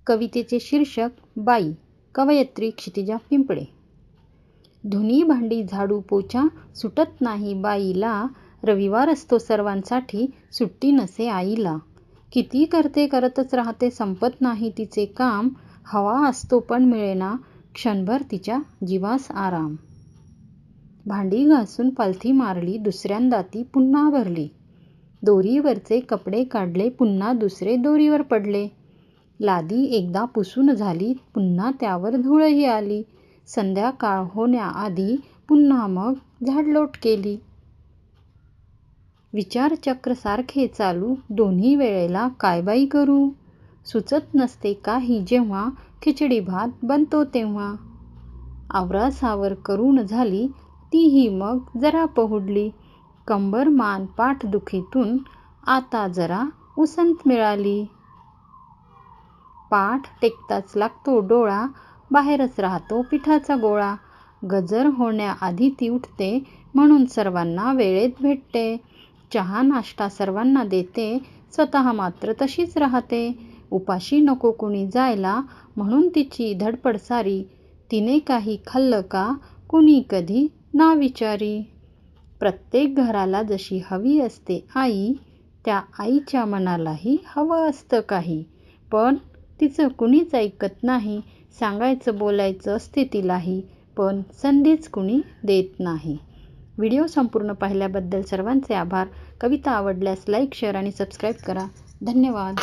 कवितेचे शीर्षक बाई, कवयित्री क्षितिजा पिंपळे. धुनी भांडी झाडू पोछा सुटत नाही बाईला, रविवार असतो सर्वांसाठी सुट्टी नसे आईला. किती करते करतच राहते संपत नाही तिचे काम, हवा असतो पण मिळेना क्षणभर तिच्या जीवास आराम. भांडी घासून पालथी मारली दुसऱ्यांदा ती पुन्हा भरली, दोरीवरचे कपडे काढले पुन्हा दुसरे दोरीवर पडले. लादी एकदा पुसून झाली पुन्हा त्यावर धूळही आली, संध्याकाळ होण्याआधी पुन्हा मग झाडलोट केली. विचारचक्र सारखे चालू दोन्ही वेळेला काय बाई करू, सुचत नसते काही जेव्हा खिचडी भात बनतो तेव्हा. आवरासावर करून झाली तीही मग जरा पहुडली, कंबर मान पाठदुखीतून आता जरा उसंत मिळाली. पाठ टेकताच लागतो डोळा, बाहेरच राहतो पिठाचा गोळा. गजर होण्याआधी ती उठते म्हणून सर्वांना वेळेत भेटते, चहा नाश्ता सर्वांना देते स्वतः मात्र तशीच राहते. उपाशी नको कुणी जायला म्हणून तिची धडपड सारी, तिने काही खाल्लं का कुणी कधी ना विचारी. प्रत्येक घराला जशी हवी असते आई, त्या आईच्या मनालाही हवं असतं काही, पण तिचं कुणीच ऐकत नाही. सांगायचं बोलायचं असते तिलाही, पण संधीच कुणी देत नाही. व्हिडिओ संपूर्ण पाहिल्याबद्दल सर्वांचे आभार. कविता आवडल्यास लाईक, शेअर आणि सबस्क्राईब करा. धन्यवाद.